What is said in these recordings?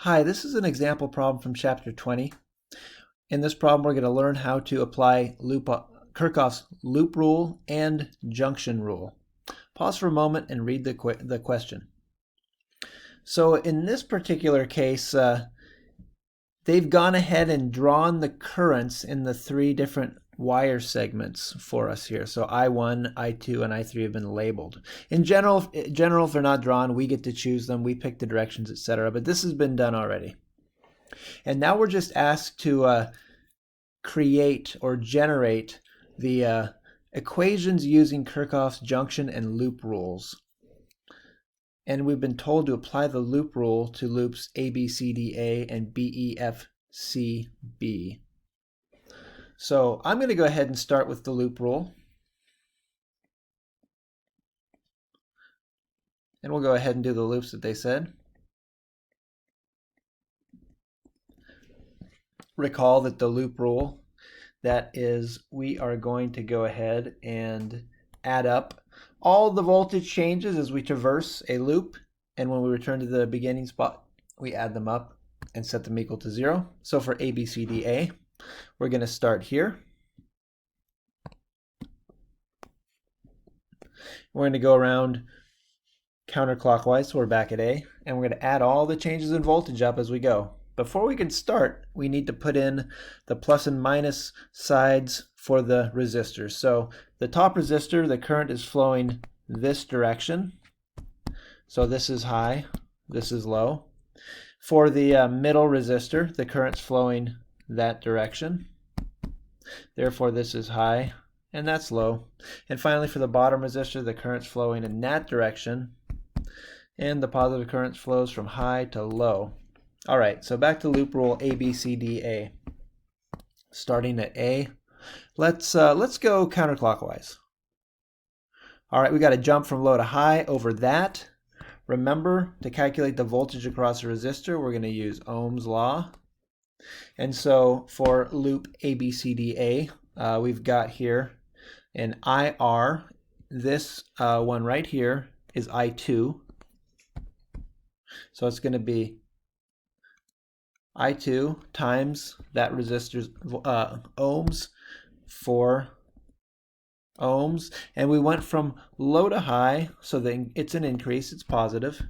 Hi, this is an example problem from chapter 20. In this problem, we're going to learn how to apply Kirchhoff's loop rule and junction rule. Pause for a moment and read the question. So in this particular case, they've gone ahead and drawn the currents in the three different wire segments for us here. So I1, I2, and I3 have been labeled. In general, if they're not drawn, we get to choose them. We pick the directions, etc. But this has been done already. And now we're just asked to create or generate the equations using Kirchhoff's junction and loop rules. And we've been told to apply the loop rule to loops A, B, C, D, A, and B, E, F, C, B. So I'm going to go ahead and start with the loop rule. And we'll go ahead and do the loops that they said. Recall that the loop rule, that is, we are going to go ahead and add up all the voltage changes as we traverse a loop. And when we return to the beginning spot, we add them up and set them equal to 0. So for A, B, C, D, A, we're going to start here. We're going to go around counterclockwise, so we're back at A, and we're going to add all the changes in voltage up as we go. Before we can start, we need to put in the plus and minus sides for the resistors. So the top resistor, the current is flowing this direction. So this is high, this is low. For the middle resistor, the current's flowing that direction. Therefore, this is high, and that's low. And finally, for the bottom resistor, the current's flowing in that direction, and the positive current flows from high to low. All right, so back to loop rule A, B, C, D, A. Starting at A, let's go counterclockwise. All right, we got to jump from low to high over that. Remember, to calculate the voltage across a resistor, we're going to use Ohm's law. And so for loop ABCDA, we've got here an IR. This one right here is I2. So it's going to be I2 times that resistor's ohms, 4 ohms. And we went from low to high, so then it's an increase, it's positive.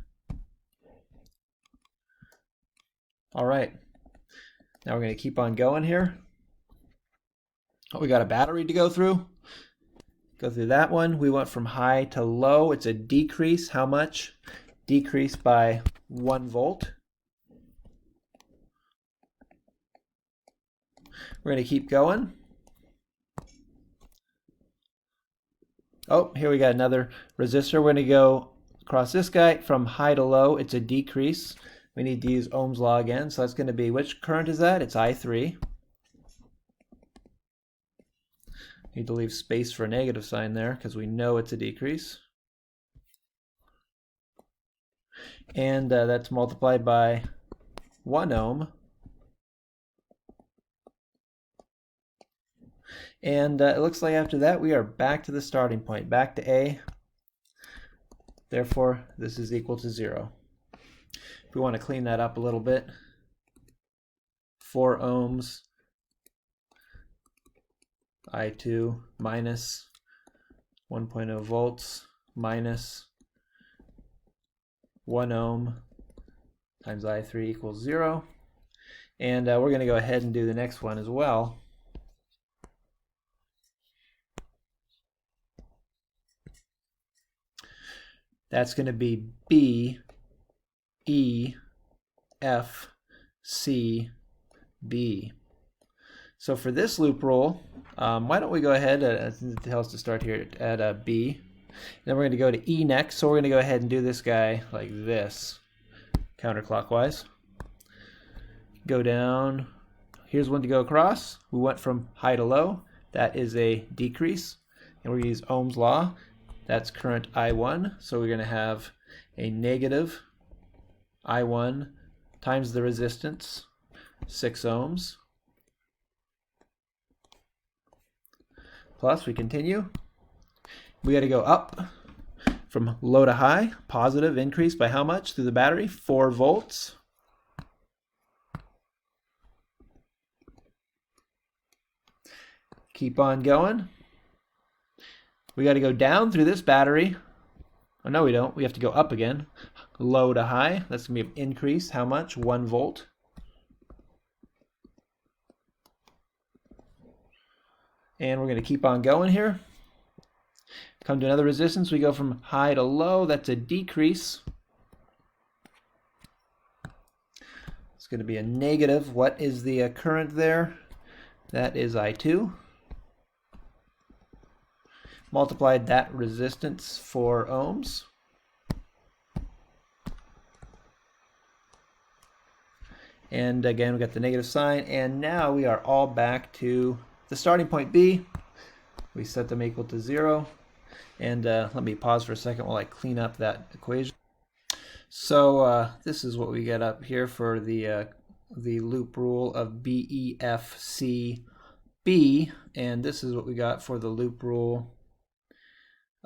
All right. Now we're going to keep on going here. Oh, we got a battery to go through. Go through that one. We went from high to low. It's a decrease. How much? Decrease by 1 volt. We're going to keep going. Oh, here we got another resistor. We're going to go across this guy from high to low. It's a decrease. We need to use Ohm's law again. So that's going to be, which current is that? It's I3. Need to leave space for a negative sign there because we know it's a decrease. And that's multiplied by 1 ohm. And it looks like after that we are back to the starting point, back to A. Therefore, this is equal to 0. If we want to clean that up a little bit, 4 ohms, I2 minus 1.0 volts minus 1 ohm times I3 equals 0. And we're going to go ahead and do the next one as well. That's going to be B, E, F, C, B. So for this loop rule, why don't we go ahead, it tells us to start here at B. Then we're going to go to E next, so we're going to go ahead and do this guy like this, counterclockwise. Go down. Here's one to go across. We went from high to low. That is a decrease. And we're going to use Ohm's law. That's current I1, so we're going to have a negative I1 times the resistance, 6 ohms. Plus, we continue. We got to go up from low to high, positive increase by how much through the battery? 4 volts. Keep on going. We got to go down through this battery. Oh, no, we don't. We have to go up again. Low to high. That's going to be an increase. How much? 1 volt. And we're going to keep on going here. Come to another resistance. We go from high to low. That's a decrease. It's going to be a negative. What is the current there? That is I2. Multiplied that resistance 4 ohms. And again, we got the negative sign. And now we are all back to the starting point B. We set them equal to 0. And let me pause for a second while I clean up that equation. So this is what we get up here for the loop rule of BEFCB, and this is what we got for the loop rule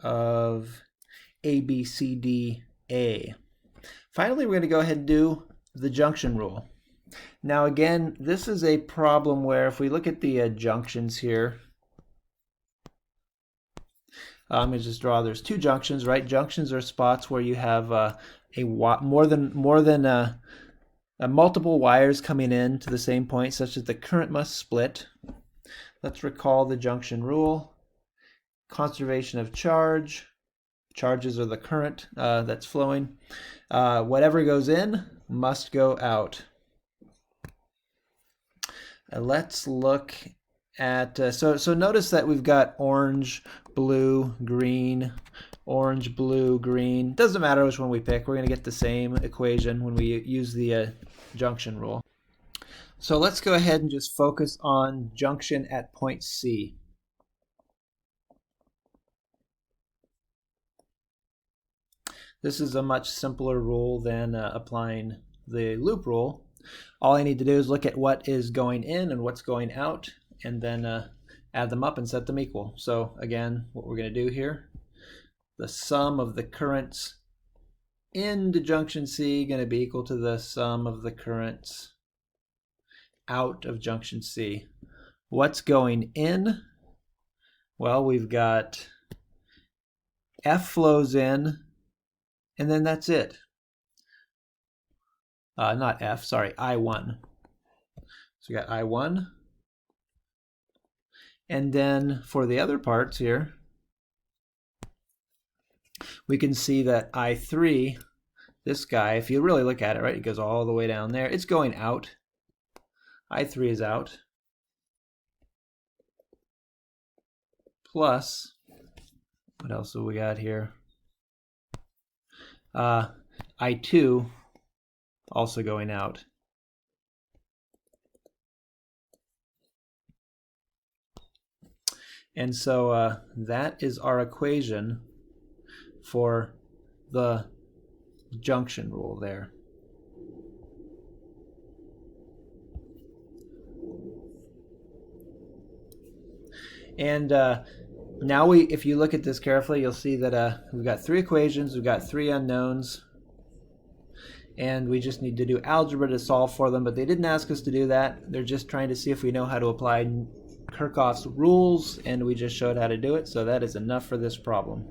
of ABCDA. Finally, we're going to go ahead and do the junction rule. Now again, this is a problem where if we look at the junctions here, I'm going to just draw, there's 2 junctions, right? Junctions are spots where you have more than multiple wires coming in to the same point such that the current must split. Let's recall the junction rule. Conservation of charge. Charges are the current that's flowing. Whatever goes in must go out. Let's look at, so notice that we've got orange, blue, green, orange, blue, green. Doesn't matter which one we pick. We're going to get the same equation when we use the junction rule. So let's go ahead and just focus on junction at point C. This is a much simpler rule than applying the loop rule. All I need to do is look at what is going in and what's going out, and then add them up and set them equal. So again, what we're going to do here, the sum of the currents into junction C going to be equal to the sum of the currents out of junction C. What's going in? Well, we've got F flows in, and then that's it. Not F, sorry, I1. So we got I1. And then for the other parts here, we can see that I3, this guy, if you really look at it, right, it goes all the way down there. It's going out. I3 is out. Plus, what else have we got here? I2 also going out. And so that is our equation for the junction rule there. And now if you look at this carefully, you'll see that we've got 3 equations, we've got 3 unknowns, and we just need to do algebra to solve for them, but they didn't ask us to do that. They're just trying to see if we know how to apply Kirchhoff's rules, and we just showed how to do it, so that is enough for this problem.